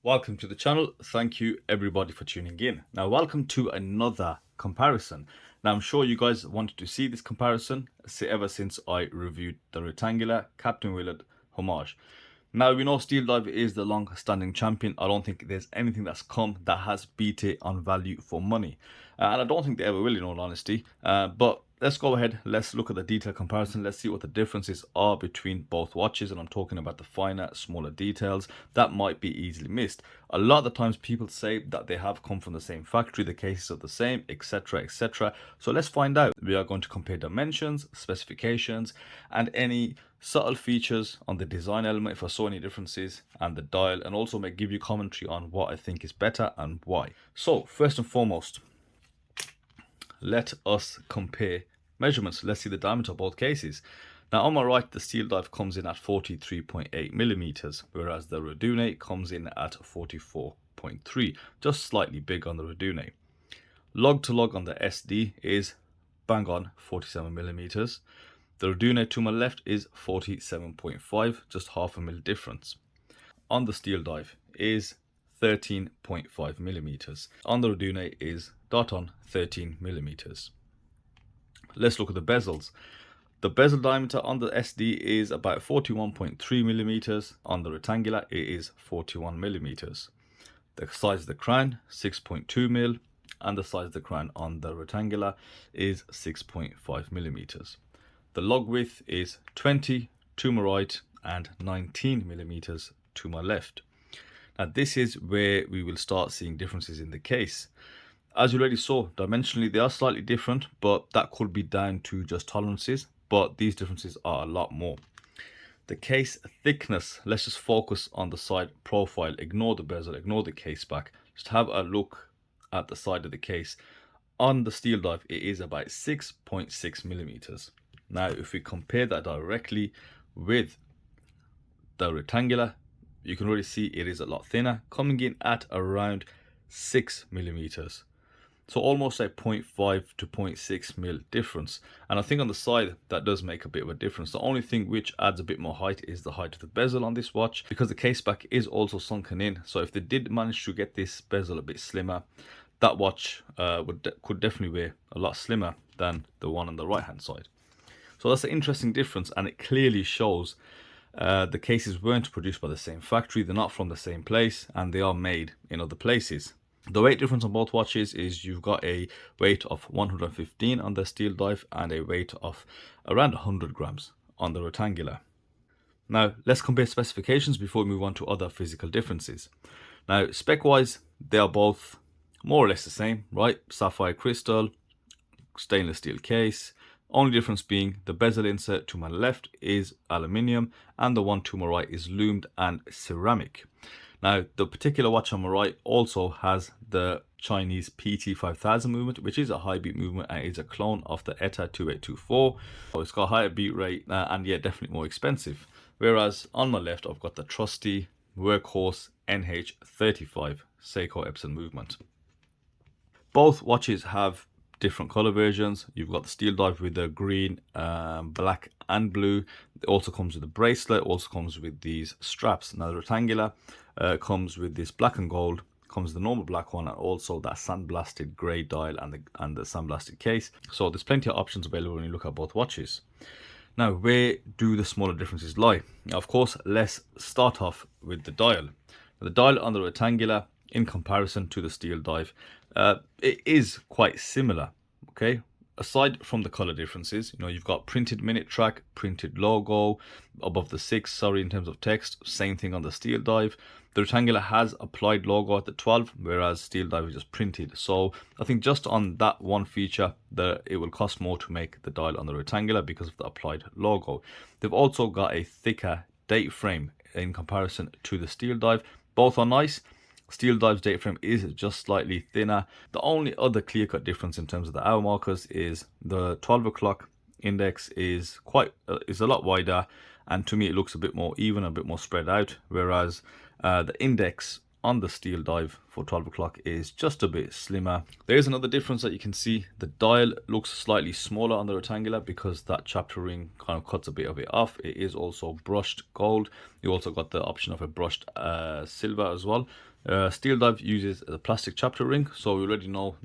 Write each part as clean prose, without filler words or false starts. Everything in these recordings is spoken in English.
Welcome to the channel. Thank you everybody for tuning in. Now welcome to another comparison. Now I'm sure you guys wanted to see this comparison ever since I reviewed the rectangular Captain Willard homage. Now we know Steeldive is the long-standing champion. I don't think there's anything that's come that has beat it on value for money. And I don't think they ever will, in all honesty. But let's go ahead, let's look at the detailed comparison. Let's see what the differences are between both watches. And I'm talking about the finer, smaller details that might be easily missed. A lot of the times people say that they have come from the same factory, the cases are the same, etc, etc. So let's find out. We are going to compare dimensions, specifications, and any subtle features on the design element if I saw any differences, and the dial, and also may give you commentary on what I think is better and why. So first and foremost, let us compare measurements. Let's see the diameter of both cases. Now on my right, the Steeldive comes in at 43.8 millimeters, whereas the Rdunae comes in at 44.3, just slightly big on the Rdunae. Log to log on the SD is bang on 47 millimeters. The Rdunae to my left is 47.5, just half a mil difference. On the Steeldive is 13.5 millimeters. On the Rdunae is dot on 13 millimeters. Let's look at the bezels. The bezel diameter on the SD is about 41.3 millimeters. On the rectangular, it is 41 millimeters. The size of the crown, 6.2 mil, and the size of the crown on the rectangular is 6.5 millimeters. The log width is 20 to my right and 19 millimeters to my left. Now this is where we will start seeing differences in the case. As you already saw, dimensionally they are slightly different, but that could be down to just tolerances, but these differences are a lot more. The case thickness, let's just focus on the side profile, ignore the bezel, ignore the case back, just have a look at the side of the case. On the Steeldive, it is about 6.6 millimeters. Now, if we compare that directly with the rectangular, you can really see it is a lot thinner, coming in at around 6 millimeters. So almost a 0.5 to 0.6 mil difference. And I think on the side, that does make a bit of a difference. The only thing which adds a bit more height is the height of the bezel on this watch, because the case back is also sunken in. So if they did manage to get this bezel a bit slimmer, that watch could definitely wear a lot slimmer than the one on the right hand side. So that's an interesting difference, and it clearly shows the cases weren't produced by the same factory, they're not from the same place, and they are made in other places. The weight difference on both watches is you've got a weight of 115 on the Steeldive and a weight of around 100 grams on the rectangular. Now let's compare specifications before we move on to other physical differences. Now spec wise, they are both more or less the same, right? Sapphire Crystal, stainless steel case. Only difference being the bezel insert to my left is aluminium and the one to my right is loomed and ceramic. Now the particular watch on my right also has the Chinese PT 5000 movement, which is a high beat movement and is a clone of the ETA 2824. So it's got a higher beat rate and yeah, definitely more expensive. Whereas on my left, I've got the trusty workhorse NH35 Seiko Epson movement. Both watches have different color versions. You've got the Steeldive with the green, black and blue. It also comes with a bracelet, also comes with these straps. Now the rectangular comes with this black and gold, comes the normal black one, and also that sandblasted grey dial and the sandblasted case. So there's plenty of options available when you look at both watches. Now where do the smaller differences lie? Now, of course, let's start off with the dial. The dial on the rectangular in comparison to the Steeldive, it is quite similar, okay? Aside from the color differences, you know, you've got printed minute track, printed logo above the 6, in terms of text. Same thing on the Steeldive. The rectangular has applied logo at the 12, whereas Steeldive is just printed. So I think just on that one feature, it will cost more to make the dial on the rectangular because of the applied logo. They've also got a thicker date frame in comparison to the Steeldive. Both are nice. Steeldive's date frame is just slightly thinner. The only other clear-cut difference in terms of the hour markers is the 12 o'clock index is a lot wider, and to me it looks a bit more even, a bit more spread out, whereas the index on the Steeldive for 12 o'clock is just a bit slimmer. There is another difference that you can see. The dial looks slightly smaller on the rectangular because that chapter ring kind of cuts a bit of it off. It is also brushed gold. You also got the option of a brushed silver as well. Steeldive uses the plastic chapter ring, so we already know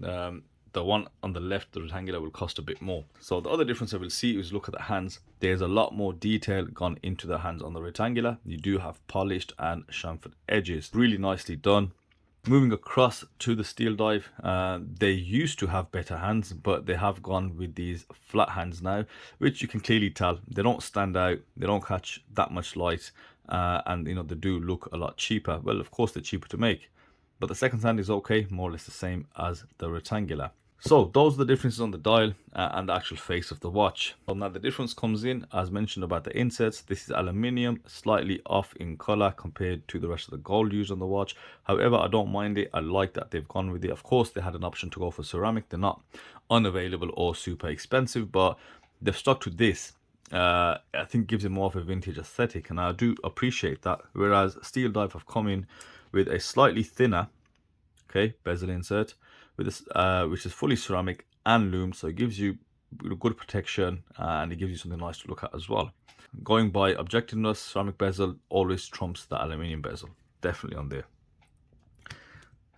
the one on the left, the rectangular, will cost a bit more. So the other difference I will see is look at the hands. There's a lot more detail gone into the hands on the rectangular. You do have polished and chamfered edges, really nicely done. Moving across to the Steeldive, they used to have better hands, but they have gone with these flat hands now, which you can clearly tell they don't stand out, they don't catch that much light, and you know, they do look a lot cheaper. Well, of course they're cheaper to make, but the second hand is okay, more or less the same as the rectangular. So those are the differences on the dial and the actual face of the watch. So now the difference comes in, as mentioned, about the insets. This is aluminium, slightly off in color compared to the rest of the gold used on the watch. However, I don't mind it. I like that they've gone with it. Of course, they had an option to go for ceramic. They're not unavailable or super expensive, but they've stuck to this. I think gives it more of a vintage aesthetic, and I do appreciate that. Whereas Steeldive have come in with a slightly thinner, okay, bezel insert, with this, which is fully ceramic and lume, so it gives you good protection and it gives you something nice to look at as well. Going by objectiveness, ceramic bezel always trumps the aluminium bezel, definitely on there.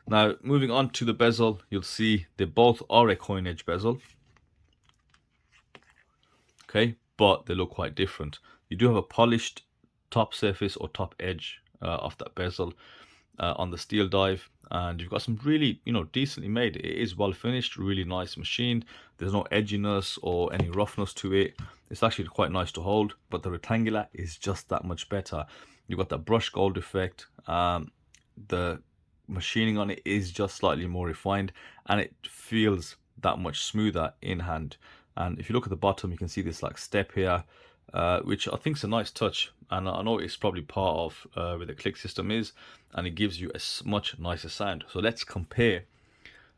Now moving on to the bezel, you'll see they both are a coin edge bezel, okay, but they look quite different. You do have a polished top surface or top edge of that bezel on the Steeldive, and you've got some really, you know, decently made. It is well finished, really nice machined. There's no edginess or any roughness to it. It's actually quite nice to hold, but the rectangular is just that much better. You've got that brush gold effect. The machining on it is just slightly more refined, and it feels that much smoother in hand. And if you look at the bottom, you can see this like step here, which I think is a nice touch, and I know it's probably part of where the click system is, and it gives you a much nicer sound. So let's compare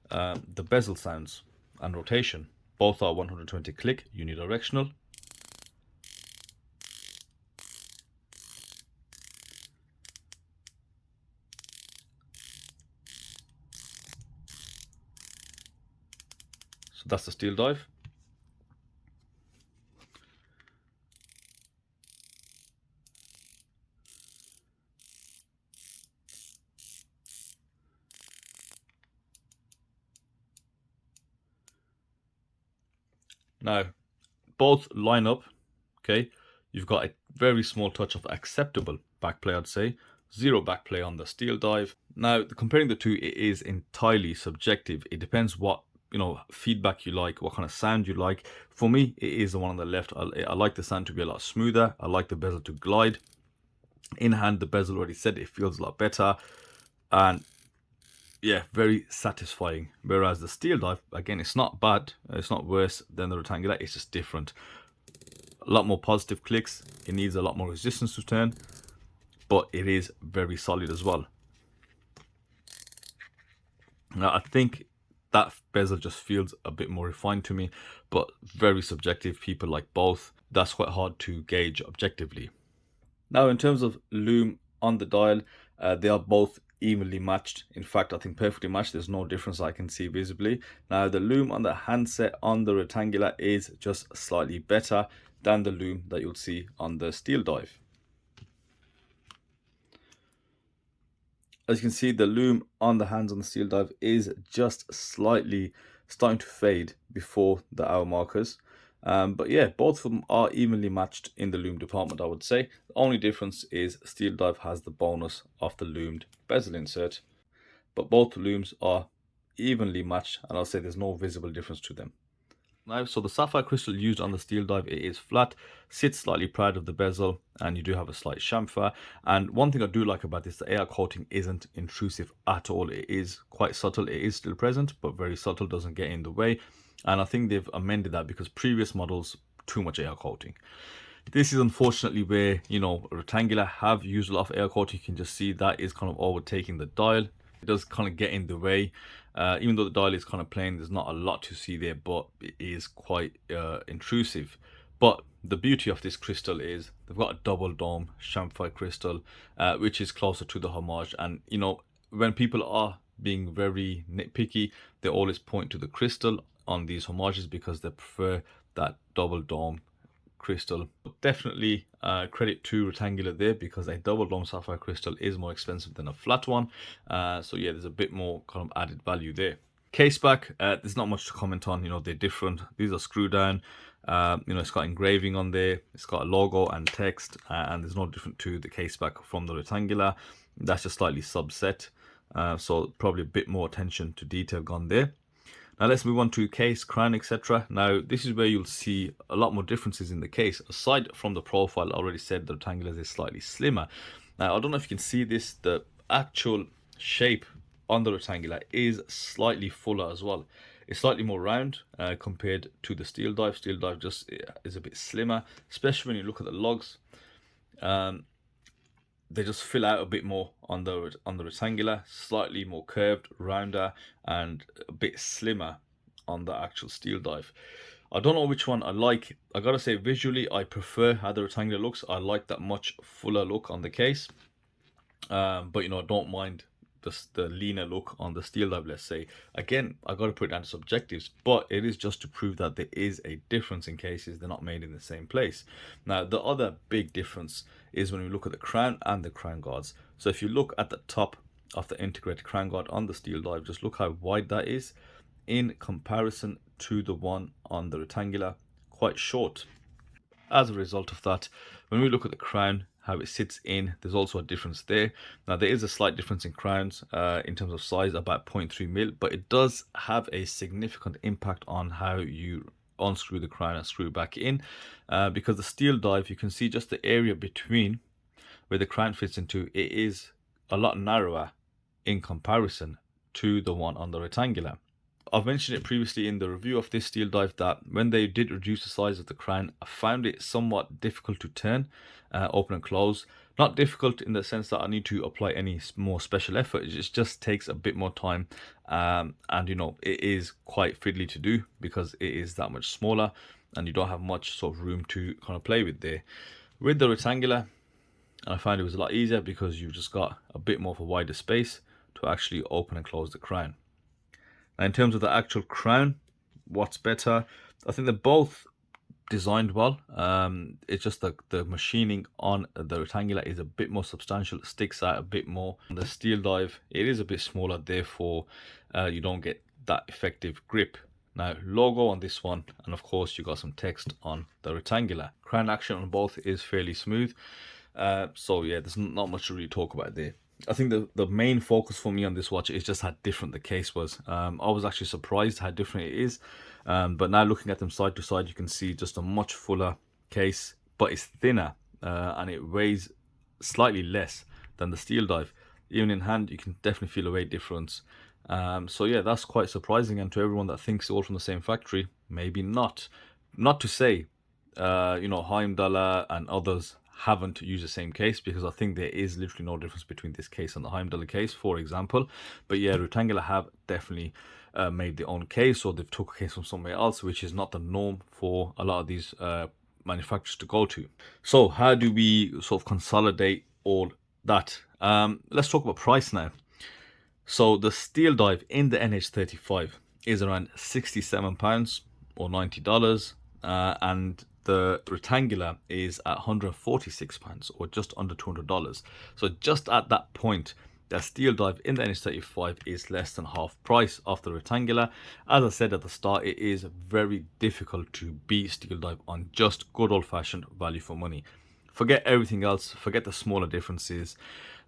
the bezel sounds and rotation. Both are 120 click unidirectional. So that's the Steeldive. Now, both line up, okay? You've got a very small touch of acceptable backplay, I'd say. Zero backplay on the Steeldive. Now, comparing the two, it is entirely subjective. It depends what, you know, feedback you like, what kind of sound you like. For me, it is the one on the left. I like the sound to be a lot smoother. I like the bezel to glide. In hand, the bezel already said it feels a lot better. And yeah, very satisfying. Whereas the Steeldive, again, it's not bad, it's not worse than the rectangular, it's just different. A lot more positive clicks, it needs a lot more resistance to turn, but it is very solid as well. Now I think that bezel just feels a bit more refined to me, but very subjective. People like both. That's quite hard to gauge objectively. Now in terms of lume on the dial, they are both evenly matched. In fact, I think perfectly matched. There's no difference I can see visibly. Now the lume on the handset on the rectangular is just slightly better than the lume that you'll see on the Steeldive. As you can see, the lume on the hands on the Steeldive is just slightly starting to fade before the hour markers. But yeah, both of them are evenly matched in the lume department, I would say. The only difference is Steeldive has the bonus of the lumed bezel insert, but both looms are evenly matched, and I'll say there's no visible difference to them. Now, so the Sapphire Crystal used on the Steeldive, it is flat, sits slightly proud of the bezel, and you do have a slight chamfer. And one thing I do like about this, the air coating isn't intrusive at all. It is quite subtle. It is still present, but very subtle, doesn't get in the way. And I think they've amended that because previous models, too much air coating. This is unfortunately where, you know, rectangular have used a lot of air coating. You can just see that is kind of overtaking the dial. It does kind of get in the way. Even though the dial is kind of plain, there's not a lot to see there, but it is quite intrusive. But the beauty of this crystal is they've got a double dome Sapphire Crystal, which is closer to the homage. And, you know, when people are being very nitpicky, they always point to the crystal on these homages because they prefer that double dome crystal. definitely credit to Rectangular there, because a double dome sapphire crystal is more expensive than a flat one. So yeah, there's a bit more kind of added value there. Case back, there's not much to comment on. You know, they're different. These are screw down. You know, it's got engraving on there. It's got a logo and text, and there's no different to the case back from the Rectangular. That's just slightly subset. So probably a bit more attention to detail gone there. Now let's move on to case, crown, etc. Now this is where you'll see a lot more differences in the case. Aside from the profile, I already said the Rectangular is slightly slimmer. Now I don't know if you can see this, the actual shape on the Rectangular is slightly fuller as well. It's slightly more round compared to the Steeldive. Steeldive just is a bit slimmer, especially when you look at the lugs. They just fill out a bit more on the Rectangular, slightly more curved, rounder, and a bit slimmer on the actual Steeldive. I don't know which one I like. I gotta say, visually, I prefer how the Rectangular looks. I like that much fuller look on the case. But you know, I don't mind the leaner look on the Steeldive, let's say. Again, I got to put it down to subjectives, but it is just to prove that there is a difference in cases. They're not made in the same place. Now, the other big difference is when we look at the crown and the crown guards. So if you look at the top of the integrated crown guard on the Steeldive, just look how wide that is in comparison to the one on the Rectangular, quite short. As a result of that, when we look at the crown, how it sits in, there's also a difference there. Now there is a slight difference in crowns in terms of size, about 0.3 mil, but it does have a significant impact on how you unscrew the crown and screw back in, because the Steeldive, you can see just the area between where the crown fits into, it is a lot narrower in comparison to the one on the Rectangular. I've mentioned it previously in the review of this Steeldive that when they did reduce the size of the crown, I found it somewhat difficult to turn, open and close. Not difficult in the sense that I need to apply any more special effort. It just takes a bit more time, and you know, it is quite fiddly to do because it is that much smaller and you don't have much sort of room to kind of play with there. With the Rectangular, I found it was a lot easier because you've just got a bit more of a wider space to actually open and close the crown. Now, in terms of the actual crown, what's better? I think they're both designed well. It's just the machining on the Rectangular is a bit more substantial. It sticks out a bit more. On the Steeldive, it is a bit smaller, therefore you don't get that effective grip. Now, logo on this one, and of course you got some text on the Rectangular. Crown action on both is fairly smooth. So yeah, there's not much to really talk about there. I think the main focus for me on this watch is just how different the case was. I was actually surprised how different it is. But now looking at them side to side, you can see just a much fuller case, but it's thinner and it weighs slightly less than the Steeldive. Even in hand, you can definitely feel a weight difference. So yeah, that's quite surprising. And to everyone that thinks all from the same factory, maybe not. Not to say, you know, Heimdallr and others haven't used the same case, because I think there is literally no difference between this case and the Heimdallr case, for example. But yeah, Rectangular have definitely made their own case, or they've took a case from somewhere else, which is not the norm for a lot of these manufacturers to go to. So how do we sort of consolidate all that? Let's talk about price now. So the Steeldive in the NH35 is around £67 or $90, and the Rectangular is at £146 or just under $200. So just at that point, the Steeldive in the NH35 is less than half price of the Rectangular. As I said at the start, it is very difficult to beat Steeldive on just good old-fashioned value for money. Forget everything else, forget the smaller differences.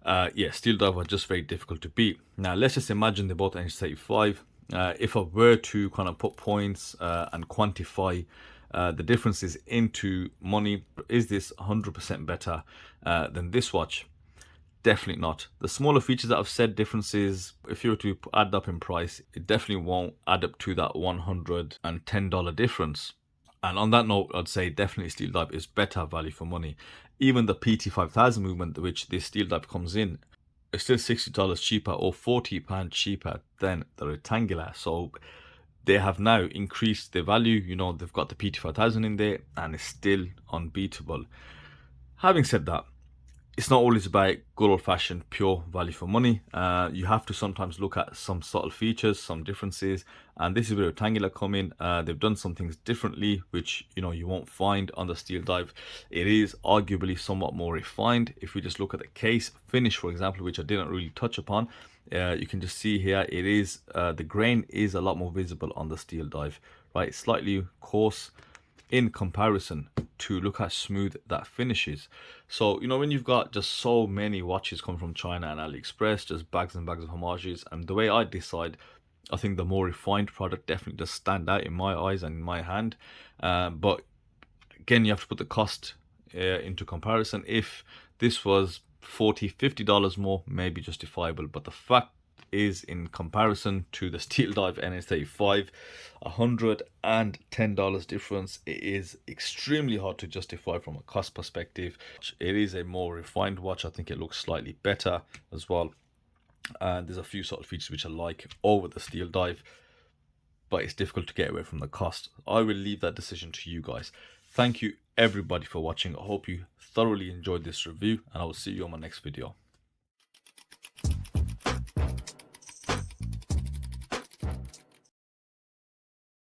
Yeah, Steeldive are just very difficult to beat. Now let's just imagine they're both NH35. If I were to kind of put points and quantify the differences into money, is this 100% better than this watch? Definitely not. The smaller features that I've said differences, if you were to add up in price, it definitely won't add up to that $110 difference. And on that note, I'd say definitely Steeldive is better value for money. Even the PT5000 movement, which this Steeldive comes in, is still $60 cheaper or £40 cheaper than the Rectangular. So they have now increased their value. You know, they've got the PT5000 in there and it's still unbeatable. Having said that, it's not always about good old-fashioned pure value for money. You have to sometimes look at some subtle features, some differences, and this is where Rectangular come in. They've done some things differently, which you won't find on the Steel Dive. It is arguably somewhat more refined. If we just look at the case finish, for example, which I didn't really touch upon, you can just see here it is the grain is a lot more visible on the Steel Dive, right? Slightly coarse in comparison to look how smooth that finishes. So when you've got just so many watches come from China and AliExpress, just bags and bags of homages, and the way I decide, I think the more refined product definitely does stand out in my eyes and in my hand. But again, you have to put the cost into comparison. If this was $40-50 more, maybe justifiable, but the fact is, in comparison to the Steel Dive NS35, $110 difference, it is extremely hard to justify from a cost perspective. It is a more refined watch. I think it looks slightly better as well, and there's a few sort of features which I like over the Steel Dive, but it's difficult to get away from the cost. I will leave that decision to you guys. Thank you everybody for watching. I hope you thoroughly enjoyed this review, and I will see you on my next video.